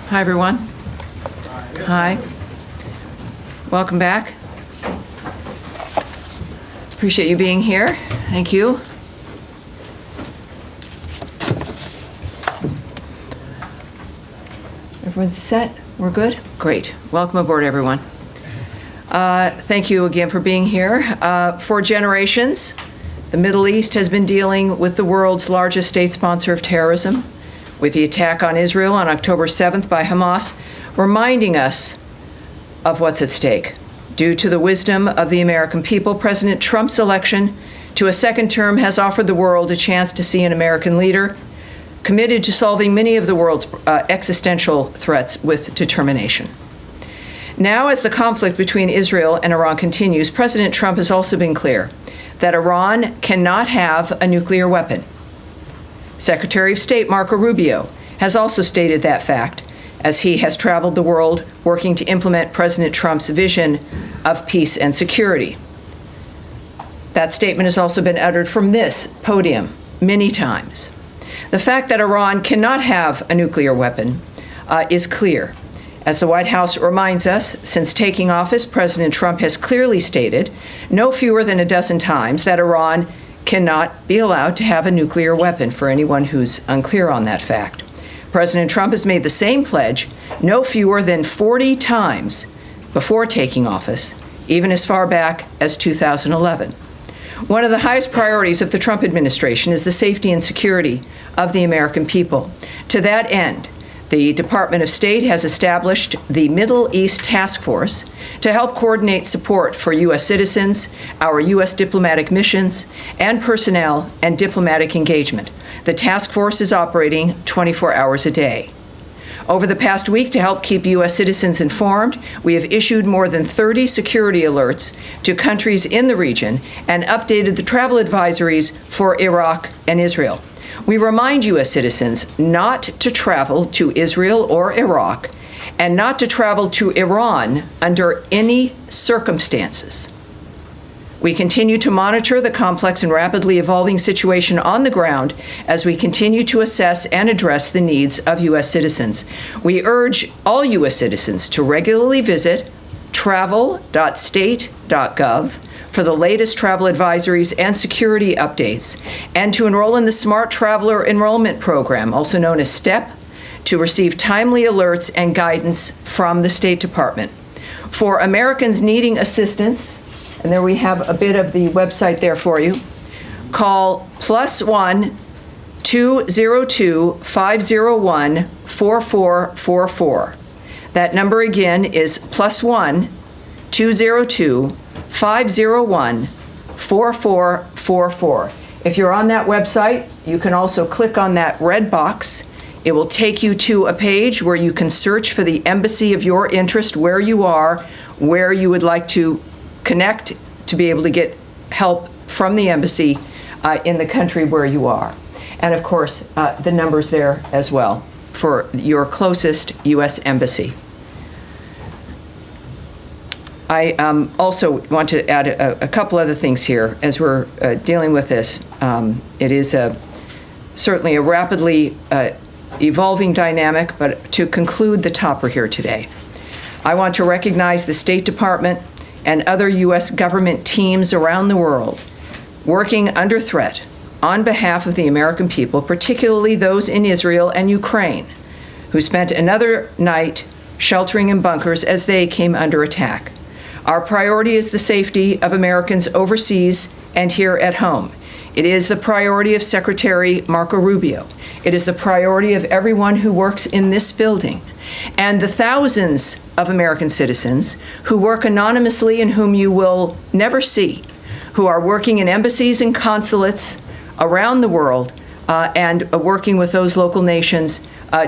Hi, everyone. Hi. Welcome back. Appreciate you being here. Thank you. Everyone's set? We're good? Great. Welcome aboard, everyone. Thank you again for being here. For generations, the Middle East has been dealing with the world's largest state sponsor of terrorism, with the attack on Israel on October 7th by Hamas, reminding us of what's at stake. Due to the wisdom of the American people, President Trump's election to a second term has offered the world a chance to see an American leader committed to solving many of the world's existential threats with determination. Now, as the conflict between Israel and Iran continues, President Trump has also been clear that Iran cannot have a nuclear weapon. Secretary of State Marco Rubio has also stated that fact, as he has traveled the world working to implement President Trump's vision of peace and security. That statement has also been uttered from this podium many times. The fact that Iran cannot have a nuclear weapon is clear. As the White House reminds us, since taking office, President Trump has clearly stated no fewer than a dozen times that Iran cannot be allowed to have a nuclear weapon, for anyone who's unclear on that fact. President Trump has made the same pledge no fewer than 40 times before taking office, even as far back as 2011. One of the highest priorities of the Trump administration is the safety and security of the American people. To that end, the Department of State has established the Middle East Task Force to help coordinate support for U.S. citizens, our U.S. diplomatic missions, and personnel and diplomatic engagement. The task force is operating 24 hours a day. Over the past week, to help keep U.S. citizens informed, we have issued more than 30 security alerts to countries in the region and updated the travel advisories for Iraq and Israel. We remind U.S. citizens not to travel to Israel or Iraq and not to travel to Iran under any circumstances. We continue to monitor the complex and rapidly evolving situation on the ground as we continue to assess and address the needs of U.S. citizens. We urge all U.S. citizens to regularly visit travel.state.gov for the latest travel advisories and security updates, and to enroll in the Smart Traveler Enrollment Program, also known as STEP, to receive timely alerts and guidance from the State Department. For Americans needing assistance, and there we have a bit of the website there for you, call +1 202 501 4444. That number again is +1 202 501 4444. If you're on that website, you can also click on that red box. It will take you to a page where you can search for the embassy of your interest, where you are, where you would like to connect to be able to get help from the embassy in the country where you are. And of course, the number's there as well for your closest U.S. embassy. I also want to add a couple other things here as we're dealing with this. It is certainly a rapidly evolving dynamic, but to conclude the topper here today, I want to recognize the State Department and other U.S. government teams around the world working under threat on behalf of the American people, particularly those in Israel and Ukraine, who spent another night sheltering in bunkers as they came under attack. Our priority is the safety of Americans overseas and here at home. It is the priority of Secretary Marco Rubio. It is the priority of everyone who works in this building, and the thousands of American citizens who work anonymously and whom you will never see, who are working in embassies and consulates around the world and working with those local nations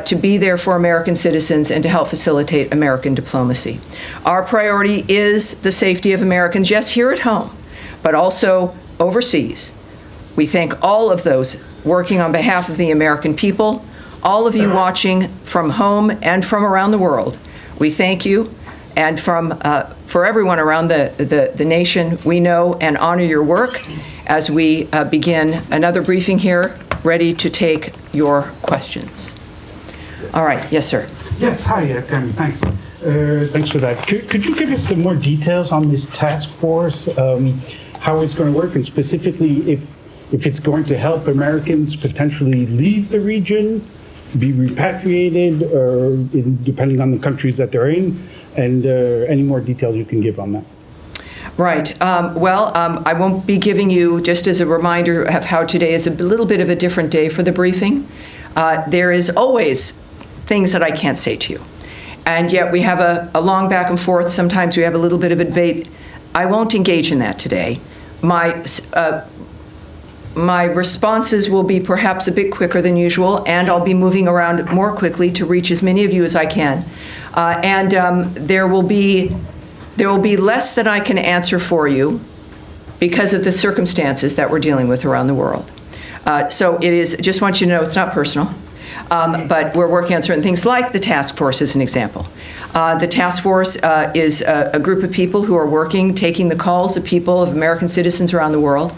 to be there for American citizens and to help facilitate American diplomacy. Our priority is the safety of Americans, yes, here at home, but also overseas. We thank all of those working on behalf of the American people, all of you watching from home and from around the world. We thank you, and for everyone around the nation, we know and honor your work as we begin another briefing here, ready to take your questions. All right. Yes, sir. Yes, hi, Tammy, thanks. Thanks for that. Could you give us some more details on this task force, how it's going to work, and specifically if it's going to help Americans potentially leave the region, be repatriated, or depending on the countries that they're in, and any more details you can give on that? Right. I won't be giving you, just as a reminder of how today is a little bit of a different day for the briefing. There is always things that I can't say to you. And yet we have a long back and forth. Sometimes we have a little bit of a debate. I won't engage in that today. My responses will be perhaps a bit quicker than usual, and I'll be moving around more quickly to reach as many of you as I can. There will be less than I can answer for you because of the circumstances that we're dealing with around the world. So it is, just want you to know, it's not personal. But we're working on certain things like the task force as an example. The task force is a group of people who are working, taking the calls of people, of American citizens around the world,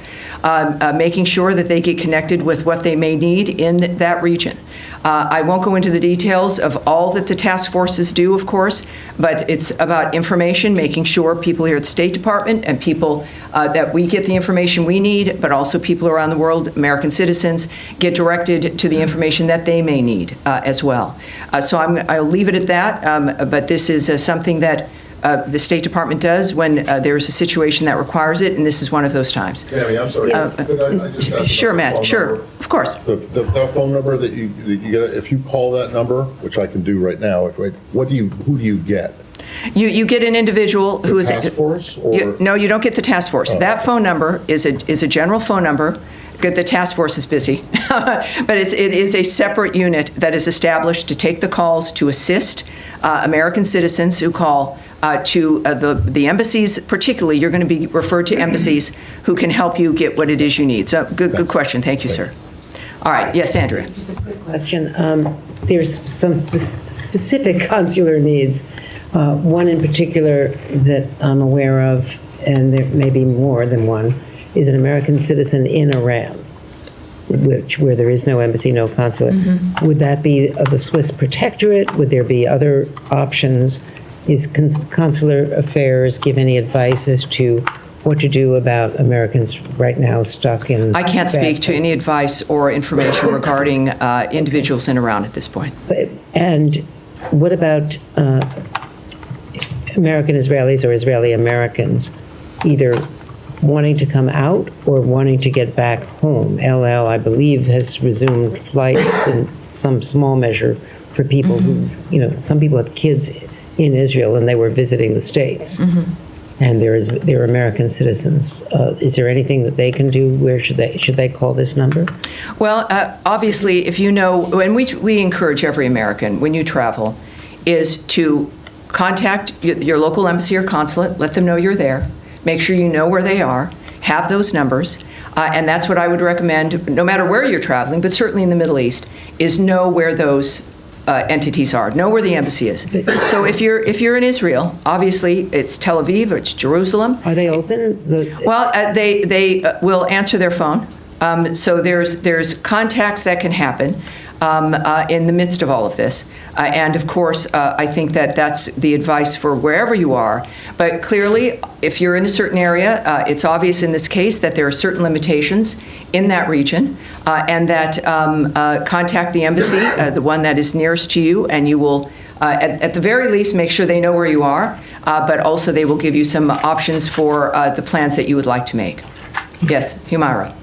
making sure that they get connected with what they may need in that region. I won't go into the details of all that the task forces do, of course, but it's about information, making sure people here at the State Department and people that we get the information we need, but also people around the world, American citizens, get directed to the information that they may need as well. So I'll leave it at that, but this is something that the State Department does when there's a situation that requires it, and this is one of those times. Tammy, I'm sorry. Could I just ask Sure, about the Matt. phone Sure, number? of course. The phone number that you get, if you call that number, which I can do right now, who do you get? You get an individual who is Task force, or no, you don't get the task force. That phone number is a general phone number. The task force is busy, but it is a separate unit that is established to take the calls to assist American citizens who call to the embassies. Particularly, you're going to be referred to embassies who can help you get what it is you need. So good question. Thank you, sir. All right. Yes, Andrea. Just a quick question. There's some specific consular needs. One in particular that I'm aware of, and there may be more than one, is an American citizen in Iran, where there is no embassy, no consulate. Mm-hmm. Would that be the Swiss protectorate? Would there be other options? Is consular affairs give any advice as to what to do about Americans right now stuck in? I can't speak to any advice or information regarding individuals in Iran at this point. And what about American Israelis or Israeli Americans either wanting to come out or wanting to get back home? LL, I believe, has resumed flights in some small measure for people who, some people have kids in Israel and they were visiting the States. And they're American citizens. Is there anything that they can do? Where should they call this number? Well, obviously, if you know, and we encourage every American when you travel, is to contact your local embassy or consulate, let them know you're there, make sure you know where they are, have those numbers, and that's what I would recommend, no matter where you're traveling, but certainly in the Middle East, is know where those entities are, know where the embassy is. So if you're in Israel, obviously it's Tel Aviv or it's Jerusalem. Are they open? Well, they will answer their phone. So there's contacts that can happen in the midst of all of this. And of course, I think that's the advice for wherever you are. But clearly, if you're in a certain area, it's obvious in this case that there are certain limitations in that region, and that contact the embassy, the one that is nearest to you, and you will, at the very least, make sure they know where you are, but also they will give you some options for the plans that you would like to make. Yes, Humaira.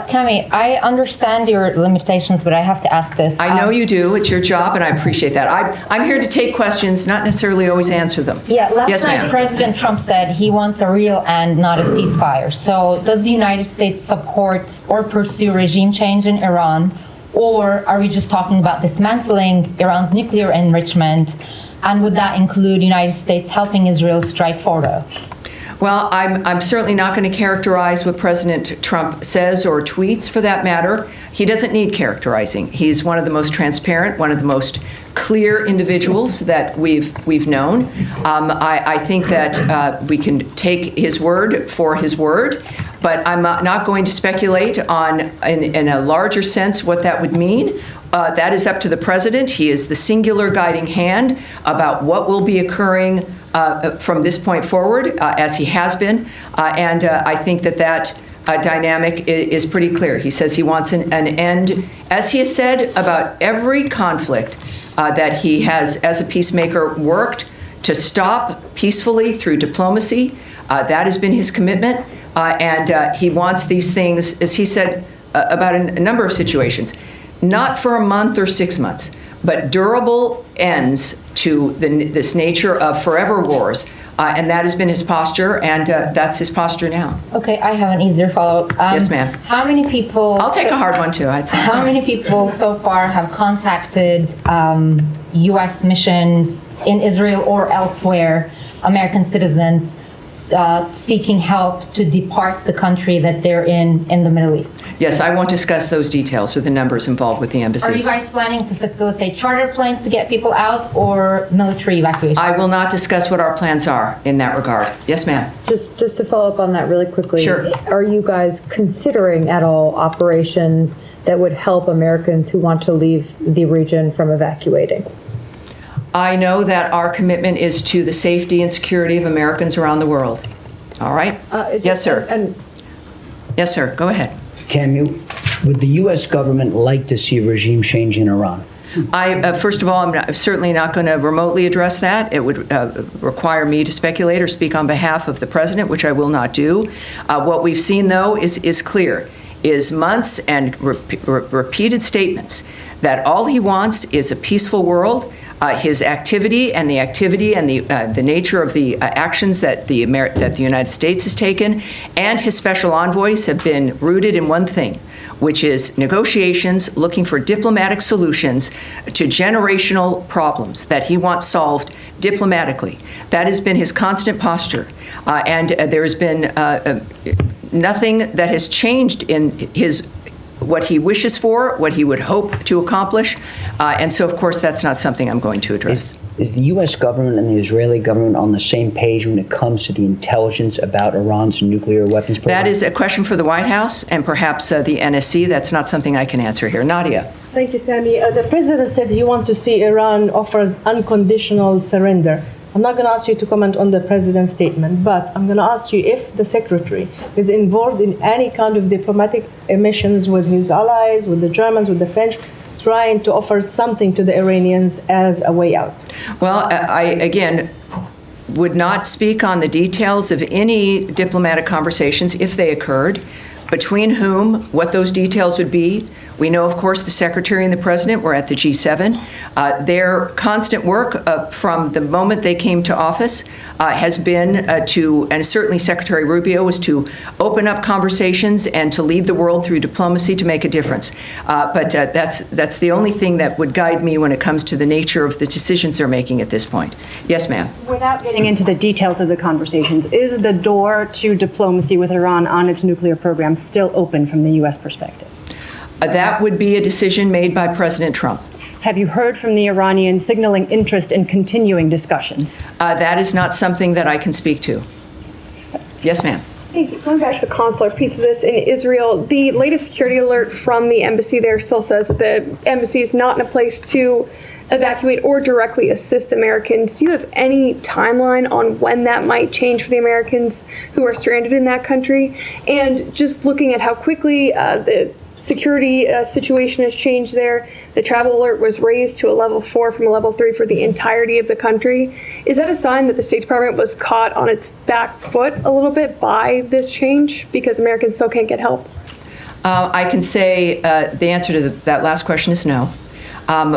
Tammy, I understand your limitations, but I have to ask this. I know you do. It's your job, and I appreciate that. I'm here to take questions, not necessarily always answer them. Yeah, last night ma'am. President Trump said he wants a real end, not a ceasefire. So does the United States support or pursue regime change in Iran, or are we just talking about dismantling Iran's nuclear enrichment? And would that include the United States helping Israel strike Fordo? Well, I'm certainly not going to characterize what President Trump says or tweets, for that matter. He doesn't need characterizing. He's one of the most transparent, one of the most clear individuals that we've known. I think that we can take his word for his word, but I'm not going to speculate on, in a larger sense, what that would mean, That is up to the president. He is the singular guiding hand about what will be occurring from this point forward, as he has been. And I think that dynamic is pretty clear. He says he wants an end, as he has said about every conflict that he has, as a peacemaker, worked to stop peacefully through diplomacy. That has been his commitment. And he wants these things, as he said about a number of situations, not for a month or 6 months, but durable ends to this nature of forever wars. And that has been his posture, and that's his posture now. Okay, I have an easier follow-up. Yes, ma'am. How many people... I'll take a hard one, too. I'd say. How many people so far have contacted U.S. missions in Israel or elsewhere, American citizens, seeking help to depart the country that they're in the Middle East? Yes, I won't discuss those details or the numbers involved with the embassies. Are you guys planning to facilitate charter planes to get people out or military evacuation? I will not discuss what our plans are in that regard. Yes, ma'am. Just to follow up on that really quickly. Sure. Are you guys considering at all operations that would help Americans who want to leave the region from evacuating? I know that our commitment is to the safety and security of Americans around the world. All right? Yes, sir. Yes, sir. Go ahead. Tammy, would the U.S. government like to see a regime change in Iran? First of all, I'm certainly not going to remotely address that. It would require me to speculate or speak on behalf of the president, which I will not do. What we've seen, though, is clear, is months and repeated statements that all he wants is a peaceful world. His activity and the nature of the actions that the United States has taken, and his special envoys have been rooted in one thing, which is negotiations, looking for diplomatic solutions to generational problems that he wants solved diplomatically. That has been his constant posture, and there has been nothing that has changed in what he wishes for, what he would hope to accomplish, and so, of course, that's not something I'm going to address. Is the U.S. government and the Israeli government on the same page when it comes to the intelligence about Iran's nuclear weapons program? That is a question for the White House and perhaps the NSC. That's not something I can answer here. Nadia. Thank you, Tammy. The president said he wants to see Iran offers unconditional surrender. I'm not going to ask you to comment on the president's statement, but I'm going to ask you if the secretary is involved in any kind of diplomatic missions with his allies, with the Germans, with the French, trying to offer something to the Iranians as a way out. Well, I, again, would not speak on the details of any diplomatic conversations if they occurred, between whom, what those details would be. We know, of course, the Secretary and the President were at the G7. Their constant work from the moment they came to office has been and certainly Secretary Rubio, was to open up conversations and to lead the world through diplomacy to make a difference. But that's the only thing that would guide me when it comes to the nature of the decisions they're making at this point. Yes, ma'am. Without getting into the details of the conversations, is the door to diplomacy with Iran on its nuclear program still open from the U.S. perspective? That would be a decision made by President Trump. Have you heard from the Iranians signaling interest in continuing discussions? That is not something that I can speak to. Yes, ma'am. Going back to the consular piece of this in Israel, the latest security alert from the embassy there still says that the embassy is not in a place to evacuate or directly assist Americans. Do you have any timeline on when that might change for the Americans who are stranded in that country? And just looking at how quickly the security situation has changed there. The travel alert was raised to a level 4 from a level 3 for the entirety of the country. Is that a sign that the State Department was caught on its back foot a little bit by this change because Americans still can't get help? I can say the answer to that last question is no.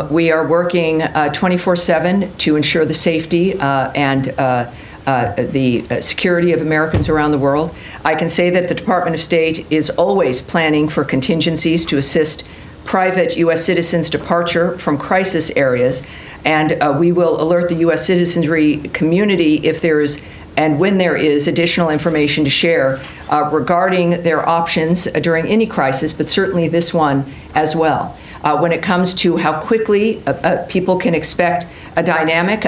We are working 24/7 to ensure the safety and the security of Americans around the world. I can say that the Department of State is always planning for contingencies to assist private U.S. citizens' departure from crisis areas, and we will alert the U.S. citizenry community if there is and when there is additional information to share regarding their options during any crisis, but certainly this one as well. When it comes to how quickly people can expect a dynamic.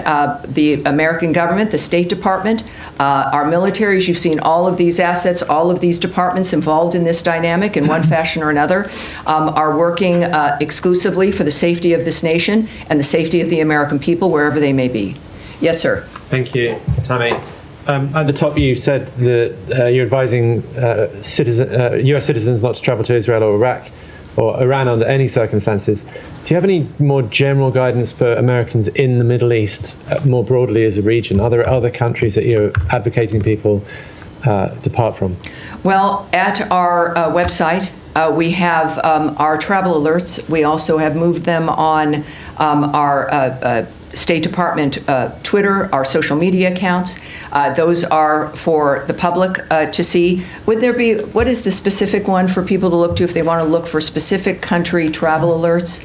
The American government, the State Department, our militaries, you've seen all of these assets, all of these departments involved in this dynamic in one fashion or another, are working exclusively for the safety of this nation and the safety of the American people, wherever they may be. Yes, sir. Thank you, Tammy. At the top, you said that you're advising U.S. citizens not to travel to Israel or Iraq or Iran under any circumstances. Do you have any more general guidance for Americans in the Middle East, more broadly as a region? Are there other countries that you're advocating people depart from? Well, at our website, we have our travel alerts. We also have moved them on our State Department Twitter, our social media accounts. Those are for the public to see. Would there be, what is the specific one for people to look to if they want to look for specific country travel alerts?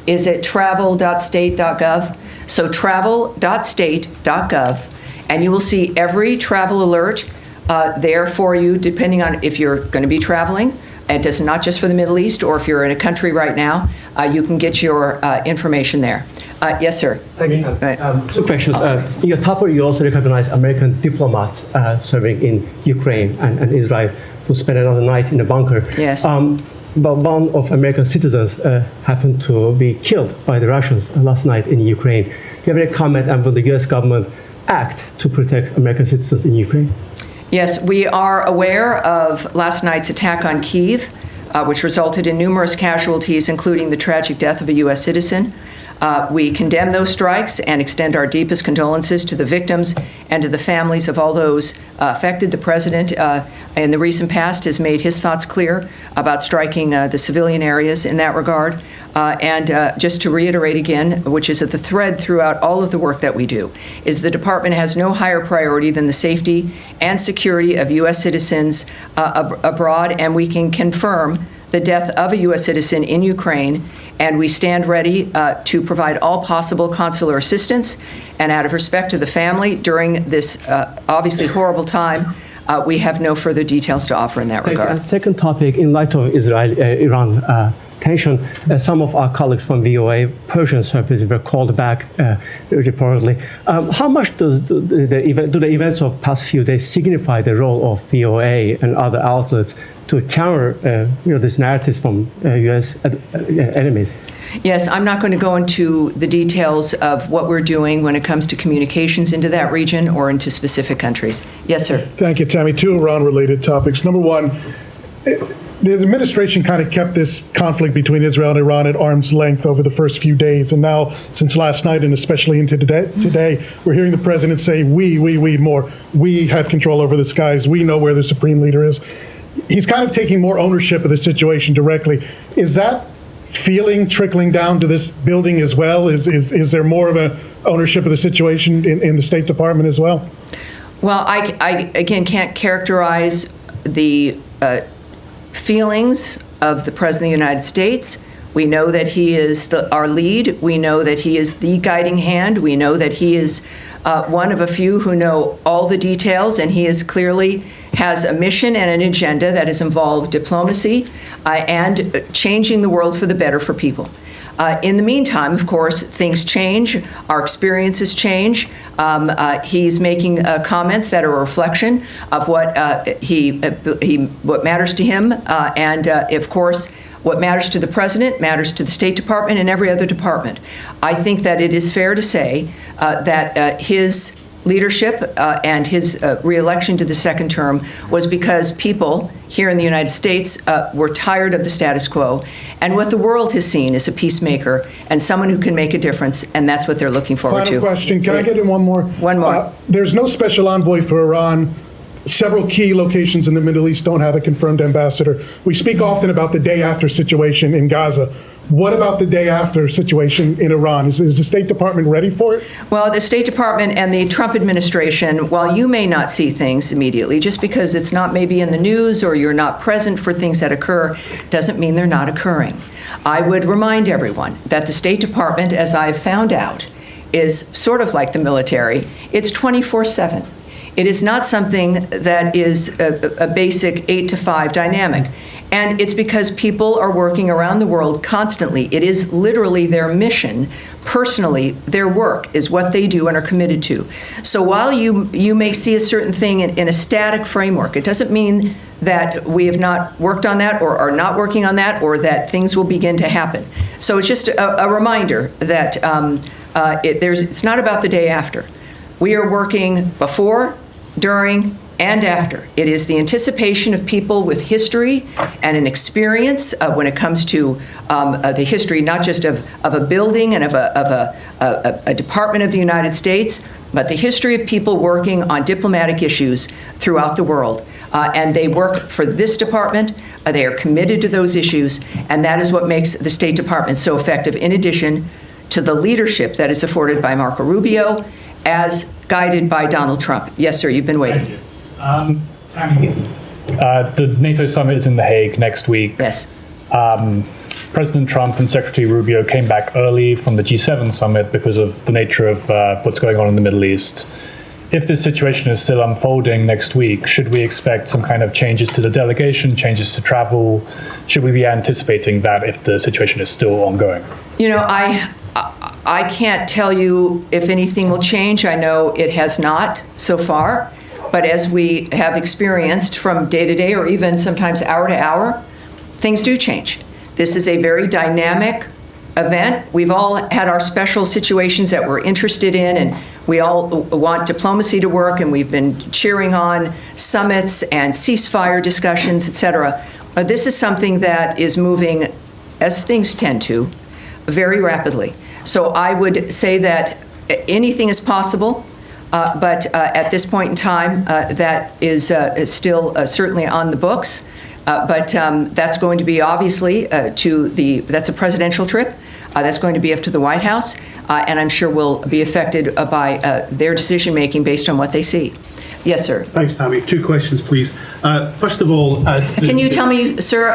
Is it travel.state.gov? So travel.state.gov, and you will see every travel alert there for you, depending on if you're going to be traveling. It does not just for the Middle East, or if you're in a country right now, you can get your information there. Yes, sir. Thank you. Two questions. In your topic, you also recognize American diplomats serving in Ukraine and Israel who spent another night in a bunker. Yes. But one of American citizens happened to be killed by the Russians last night in Ukraine. Do you have any comment, and will the U.S. government act to protect American citizens in Ukraine? Yes, we are aware of last night's attack on Kyiv, which resulted in numerous casualties, including the tragic death of a U.S. citizen. We condemn those strikes and extend our deepest condolences to the victims and to the families of all those affected. The president, in the recent past, has made his thoughts clear about striking the civilian areas in that regard. And just to reiterate again, which is at the thread throughout all of the work that we do, is the department has no higher priority than the safety and security of U.S. citizens abroad, and we can confirm the death of a U.S. citizen in Ukraine, and we stand ready to provide all possible consular assistance. And out of respect to the family during this obviously horrible time, we have no further details to offer in that regard. And second topic, in light of Israel-Iran tension, some of our colleagues from VOA Persian service were called back reportedly. How much do the events of past few days signify the role of VOA and other outlets to counter these narratives from U.S. enemies? Yes, I'm not going to go into the details of what we're doing when it comes to communications into that region or into specific countries. Yes, sir. Thank you, Tammy. Two Iran-related topics. Number one, the administration kind of kept this conflict between Israel and Iran at arm's length over the first few days. And now, since last night and especially into today, we're hearing the president say, we more. We have control over the skies. We know where the supreme leader is. He's kind of taking more ownership of the situation directly. Is that feeling trickling down to this building as well? Is there more of an ownership of the situation in the State Department as well? Well, I again can't characterize the feelings of the President of the United States. We know that he is our lead. We know that he is the guiding hand. We know that he is one of a few who know all the details, and he is clearly has a mission and an agenda that has involved diplomacy and changing the world for the better for people. In the meantime, of course, things change. Our experiences change. He's making comments that are a reflection of what what matters to him, and of course, what matters to the president matters to the State Department and every other department. I think that it is fair to say that his leadership and his re-election to the second term was because people here in the United States were tired of the status quo, and what the world has seen is a peacemaker and someone who can make a difference, and that's what they're looking forward to. Final question. Can I get in one more? One more. There's no special envoy for Iran. Several key locations in the Middle East don't have a confirmed ambassador. We speak often about the day after situation in Gaza. What about the day after situation in Iran? Is the State Department ready for it? Well, the State Department and the Trump administration, while you may not see things immediately, just because it's not maybe in the news or you're not present for things that occur, doesn't mean they're not occurring. I would remind everyone that the State Department, as I've found out, is sort of like the military. It's 24/7. It is not something that is a basic 8 to 5 dynamic. And it's because people are working around the world constantly. It is literally their mission. Personally, their work is what they do and are committed to. So while you may see a certain thing in a static framework, it doesn't mean that we have not worked on that or are not working on that or that things will begin to happen. So it's just a reminder that it's not about the day after. We are working before, during, and after. It is the anticipation of people with history and an experience when it comes to the history, not just of a building and of a department of the United States, but the history of people working on diplomatic issues throughout the world. And they work for this department. They are committed to those issues, and that is what makes the State Department so effective, in addition to the leadership that is afforded by Marco Rubio, as guided by Donald Trump. Yes, sir, you've been waiting. Tammy, the NATO Summit is in The Hague next week. Yes. President Trump and Secretary Rubio came back early from the G7 summit because of the nature of what's going on in the Middle East. If this situation is still unfolding next week, should we expect some kind of changes to the delegation, changes to travel? Should we be anticipating that if the situation is still ongoing? You know, I can't tell you if anything will change. I know it has not so far. But as we have experienced from day to day or even sometimes hour to hour, things do change. This is a very dynamic event. We've all had our special situations that we're interested in, and we all want diplomacy to work, and we've been cheering on summits and ceasefire discussions, et cetera. But this is something that is moving, as things tend to, very rapidly. So I would say that anything is possible. But at this point in time, that is still certainly on the books. But that's going to be obviously that's a presidential trip. That's going to be up to the White House. And I'm sure will be affected by their decision making based on what they see. Yes, sir. Thanks, Tammy. 2 questions, please. First of all, can you tell me, sir?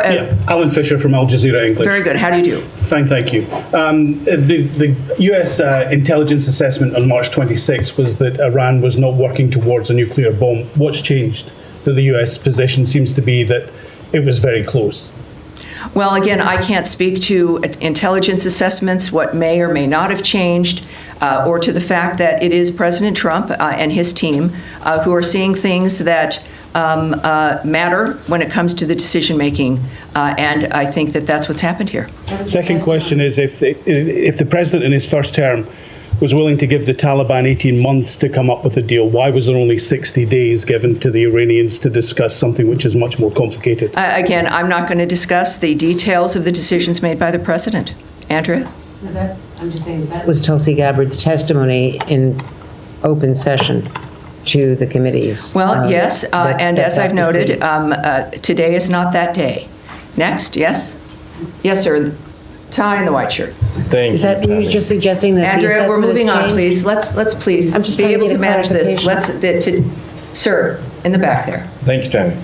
Alan Fisher from Al Jazeera English. Very good. How do you do? Fine, thank you. The U.S. intelligence assessment on March 26 was that Iran was not working towards a nuclear bomb. What's changed? That the U.S. position seems to be that it was very close. Well, again, I can't speak to intelligence assessments, what may or may not have changed, or to the fact that it is President Trump and his team who are seeing things that matter when it comes to the decision making, and I think that that's what's happened here. Second question is, if the president in his first term was willing to give the Taliban 18 months to come up with a deal, why was there only 60 days given to the Iranians to discuss something which is much more complicated? Again, I'm not going to discuss the details of the decisions made by the president. Andrea? I'm just saying that was Tulsi Gabbard's testimony in open session to the committees. Well, yes, and as I've noted, today is not that day. Next, yes? Yes, sir. Tie in the white shirt. Thank you. Is that you just suggesting that Andrea, we're moving on, please. Let's please I'm just be trying to able get to a manage this. clarification. Sir, in the back there. Thank you, Tammy.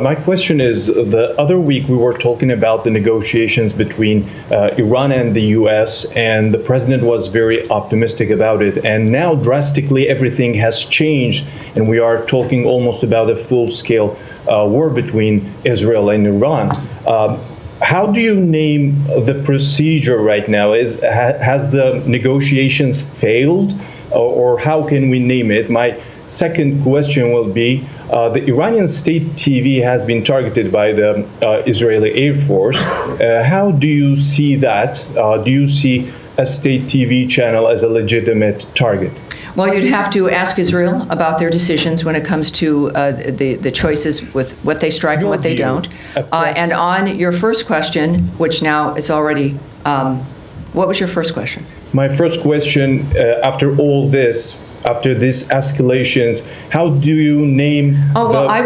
My question is, the other week we were talking about the negotiations between Iran and the U.S., and the president was very optimistic about it. And now drastically everything has changed, and we are talking almost about a full-scale war between Israel and Iran. How do you name the procedure right now? Has the negotiations failed, or how can we name it? My second question will be, the Iranian state TV has been targeted by the Israeli Air Force. How do you see that? Do you see a state TV channel as a legitimate target? Well, you'd have to ask Israel about their decisions when it comes to the choices with what they strike and what they don't. And on your first question, which now is already, what was your first question? My first question, after all this, after these escalations, how do you name I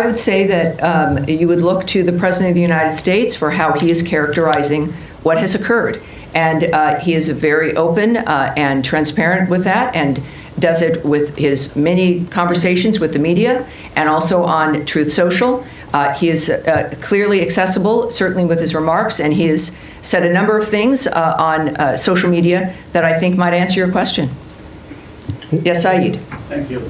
would say that you would look to the President of the United States for how he is characterizing what has occurred. And he is very open and transparent with that, and does it with his many conversations with the media and also on Truth Social. He is clearly accessible, certainly with his remarks, and he has said a number of things on social media that I think might answer your question. Yes, Saeed. Thank you.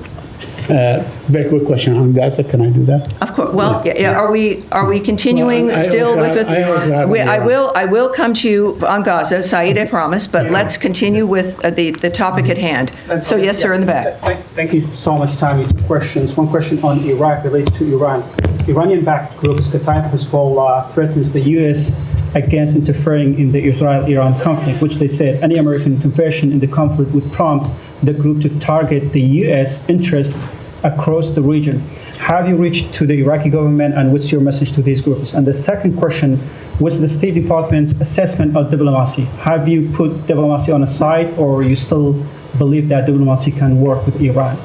Very quick question on Gaza. Can I do that? Of course. Well, are we continuing Well, I still also with? have- I also have I will come to you on Gaza, Saeed. I promise. But let's continue with the topic at hand. So yes, sir, in the back. Thank you so much, Tammy. Two questions. One question on Iraq related to Iran. Iranian-backed groups Kataib Hezbollah threatens the U.S. against interfering in the Israel-Iran conflict, which they said any American intervention in the conflict would prompt the group to target the U.S. interests across the region. Have you reached to the Iraqi government, and what's your message to these groups? And the second question, what's the State Department's assessment of diplomacy? Have you put diplomacy on a side, or you still believe that diplomacy can work with Iran?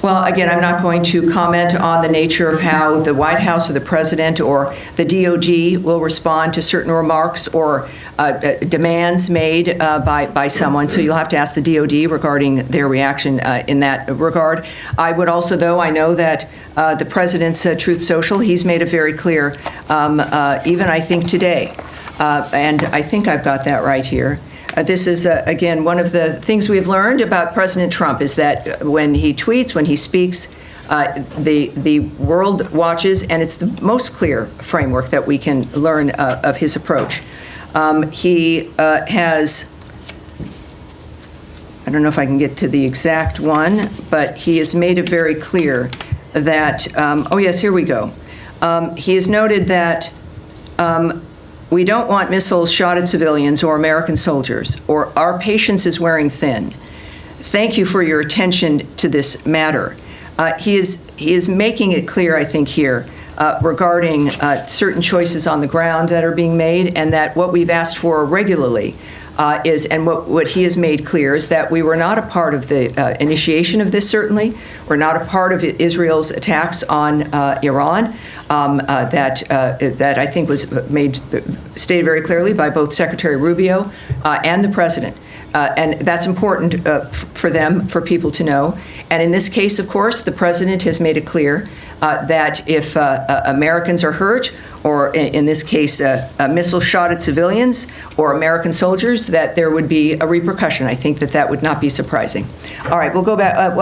Well, again, I'm not going to comment on the nature of how the White House or the President or the DOD will respond to certain remarks or demands made by someone. So you'll have to ask the DOD regarding their reaction in that regard. I would also, though, I know that the President's Truth Social, he's made it very clear, even I think today, and I think I've got that right here. This is, again, one of the things we've learned about President Trump is that when he tweets, when he speaks, the world watches, and it's the most clear framework that we can learn of his approach. He has, I don't know if I can get to the exact one, but he has made it very clear that, oh yes, here we go. He has noted that we don't want missiles shot at civilians or American soldiers, or our patience is wearing thin. Thank you for your attention to this matter. He is making it clear, I think, here regarding certain choices on the ground that are being made, and that what we've asked for regularly is, and what he has made clear is that we were not a part of the initiation of this, certainly. We're not a part of Israel's attacks on Iran. That I think was stated very clearly by both Secretary Rubio and the President. And that's important for them, for people to know. And in this case, of course, the President has made it clear that if Americans are hurt, or in this case, a missile shot at civilians or American soldiers, that there would be a repercussion. I think that would not be surprising. All right, we'll go back.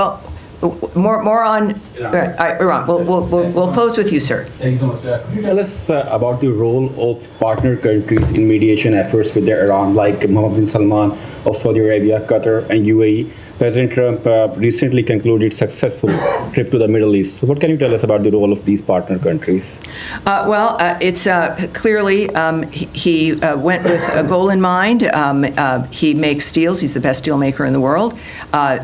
More on Iran. We'll close with you, sir. Thank you so much. Could you tell us about the role of partner countries in mediation efforts with Iran, like Mohammed bin Salman of Saudi Arabia, Qatar, and UAE? President Trump recently concluded successful trip to the Middle East. So what can you tell us about the role of these partner countries? It's clearly he went with a goal in mind. He makes deals. He's the best deal maker in the world.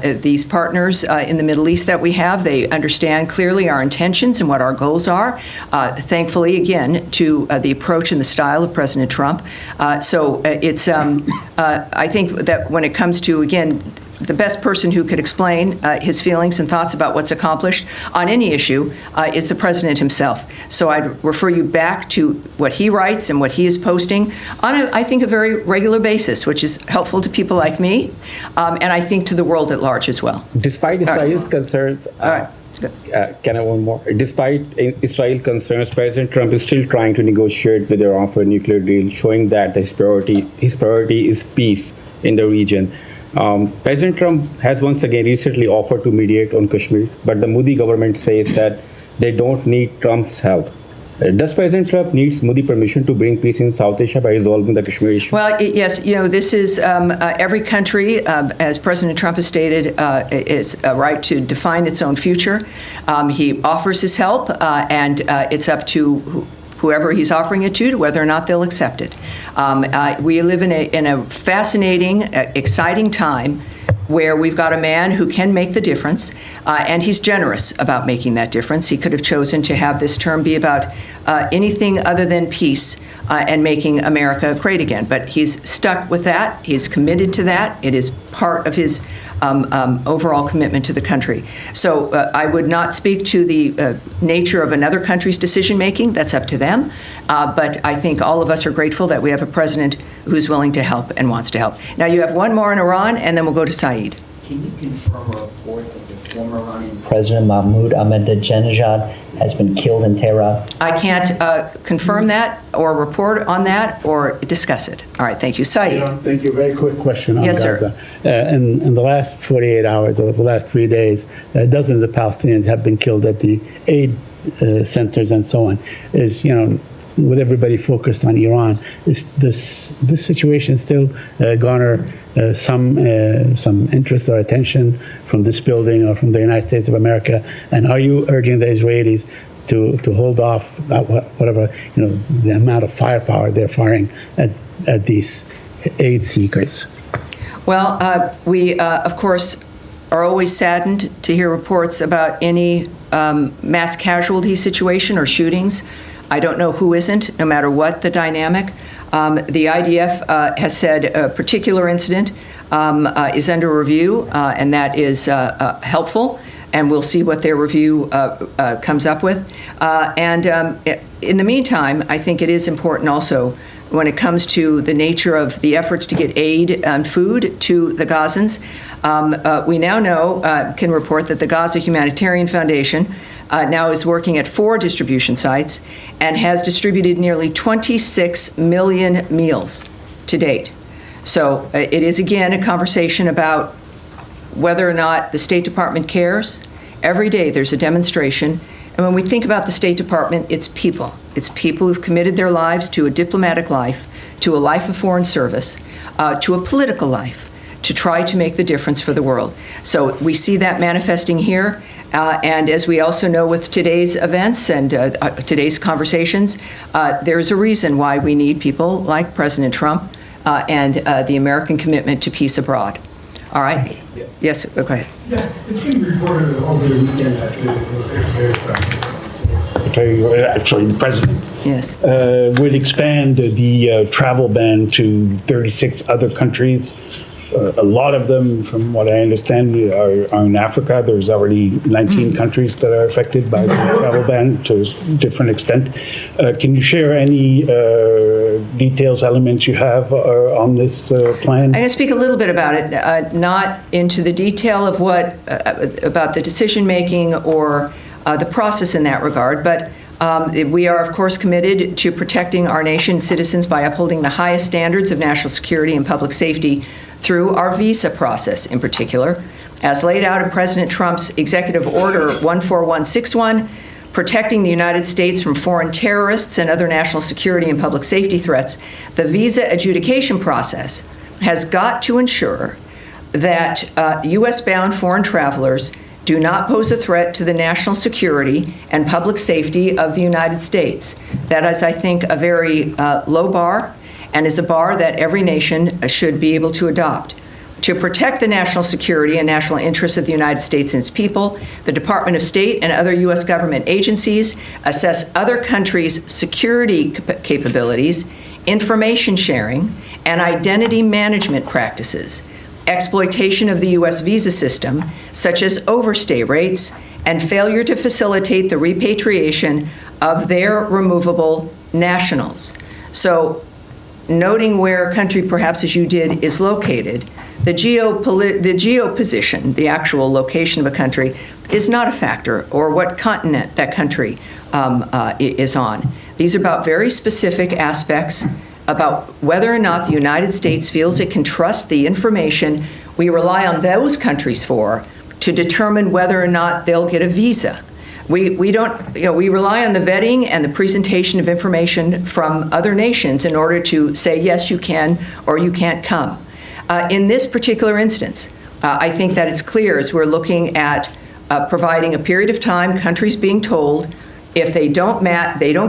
These partners in the Middle East that we have, they understand clearly our intentions and what our goals are. Thankfully, again, to the approach and the style of President Trump. So it's, I think that when it comes to, again, the best person who could explain his feelings and thoughts about what's accomplished on any issue is the President himself. So I'd refer you back to what he writes and what he is posting on, I think, a very regular basis, which is helpful to people like me, and I think to the world at large as well. Despite Israel's concerns, can I one more? Despite Israel concerns, President Trump is still trying to negotiate with Iran for a nuclear deal, showing that his priority is peace in the region. President Trump has once again recently offered to mediate on Kashmir, but the Modi government says that they don't need Trump's help. Does President Trump need Modi permission to bring peace in South Asia by resolving the Kashmir issue? Well, yes, this is every country, as President Trump has stated, is a right to define its own future. He offers his help, and it's up to whoever he's offering it to whether or not they'll accept it. We live in a fascinating, exciting time where we've got a man who can make the difference, and he's generous about making that difference. He could have chosen to have this term be about anything other than peace and making America great again. But he's stuck with that. He's committed to that. It is part of his overall commitment to the country. So I would not speak to the nature of another country's decision-making. That's up to them. But I think all of us are grateful that we have a president who's willing to help and wants to help. Now, you have one more in Iran, and then we'll go to Saeed. Can you confirm a report that the former Iranian President Mahmoud Ahmadinejad has been killed in Tehran? I can't confirm that or report on that or discuss it. All right, thank you. Saeed. Thank you. Very quick question on Yes, Gaza. sir. In the last 48 hours or the last 3 days, dozens of Palestinians have been killed at the aid centers and so on. With everybody focused on Iran, this situation still garner some interest or attention from this building or from the United States of America? And are you urging the Israelis to hold off whatever the amount of firepower they're firing at these aid seekers? Well, we of course are always saddened to hear reports about any mass casualty situation or shootings. I don't know who isn't, no matter what the dynamic. The IDF has said a particular incident is under review, and that is helpful, and we'll see what their review comes up with. In the meantime, I think it is important also when it comes to the nature of the efforts to get aid and food to the Gazans. We now know, can report that the Gaza Humanitarian Foundation now is working at 4 distribution sites and has distributed nearly 26 million meals to date. So it is, again, a conversation about whether or not the State Department cares. Every day there's a demonstration. And when we think about the State Department, it's people. It's people who've committed their lives to a diplomatic life, to a life of foreign service, to a political life, to try to make the difference for the world. So we see that manifesting here. And as we also know with today's events and today's conversations, there's a reason why we need people like President Trump and the American commitment to peace abroad. All right? Yes, go ahead. Yeah, it's been reported over the weekend that the President yes. Would expand the travel ban to 36 other countries. A lot of them, from what I understand, are in Africa. There's already 19 countries that are affected by the travel ban to a different extent. Can you share any details, elements you have on this plan? I'm going to speak a little bit about it, not into the detail of what, about the decision-making or the process in that regard, but we are, of course, committed to protecting our nation's citizens by upholding the highest standards of national security and public safety through our visa process in particular, as laid out in President Trump's Executive Order 14161, protecting the United States from foreign terrorists and other national security and public safety threats. The visa adjudication process has got to ensure that U.S.-bound foreign travelers do not pose a threat to the national security and public safety of the United States. That is, I think, a very low bar, and is a bar that every nation should be able to adopt. To protect the national security and national interests of the United States and its people, the Department of State and other U.S. government agencies assess other countries' security capabilities, information sharing, and identity management practices, exploitation of the U.S. visa system, such as overstay rates, and failure to facilitate the repatriation of their removable nationals. So, noting where a country, perhaps as you did, is located, the geo position, the actual location of a country, is not a factor, or what continent that country is on. These are about very specific aspects about whether or not the United States feels it can trust the information we rely on those countries for to determine whether or not they'll get a visa. We don't, we rely on the vetting and the presentation of information from other nations in order to say, yes, you can, or you can't come. In this particular instance, I think that it's clear as we're looking at providing a period of time, countries being told if they don't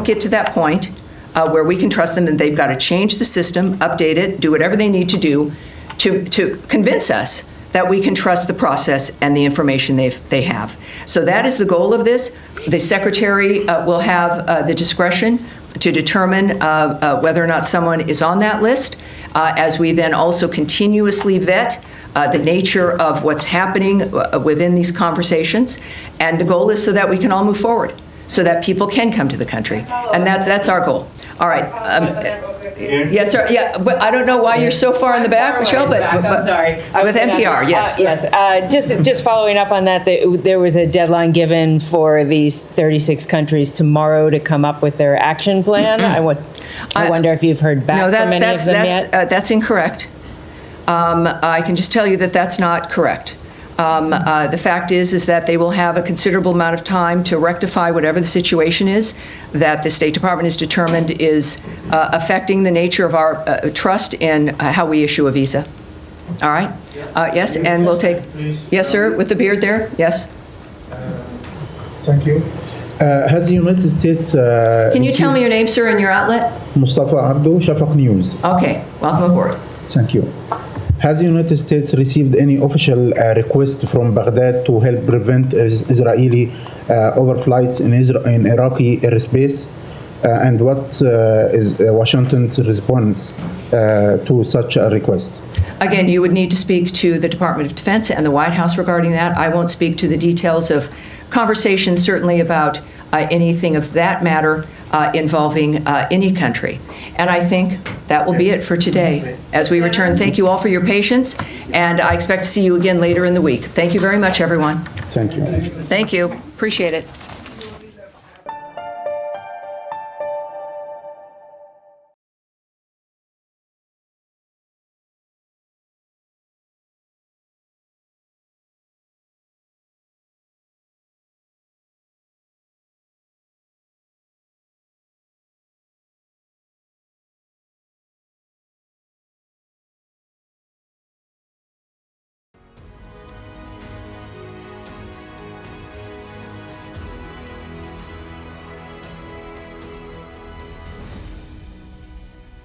get to that point where we can trust them, and they've got to change the system, update it, do whatever they need to do to convince us that we can trust the process and the information they have. So that is the goal of this. The Secretary will have the discretion to determine whether or not someone is on that list, as we then also continuously vet the nature of what's happening within these conversations. And the goal is so that we can all move forward, so that people can come to the country. And that's our goal. All right. Yes, sir. Yeah, but I don't know why you're so far in the back, Michelle, but I'm sorry. with NPR, yes. Yes. Just following up on that, there was a deadline given for these 36 countries tomorrow to come up with their action plan. I wonder if you've heard back from any of them yet? That's incorrect. I can just tell you that that's not correct. The fact is that they will have a considerable amount of time to rectify whatever the situation is that the State Department has determined is affecting the nature of our trust in how we issue a visa. All right? Yes, and we'll take... Yes, sir, with the beard there? Yes. Thank you. Has the United States... Can you tell me your name, sir, and your outlet? Mustafa Abdo, Shafaq News. Okay, welcome aboard. Thank you. Has the United States received any official request from Baghdad to help prevent Israeli overflights in Iraqi airspace? And what is Washington's response to such a request? Again, you would need to speak to the Department of Defense and the White House regarding that. I won't speak to the details of conversations, certainly about anything of that matter involving any country. And I think that will be it for today. As we return, thank you all for your patience, and I expect to see you again later in the week. Thank you very much, everyone. Thank you. Thank you. Appreciate it.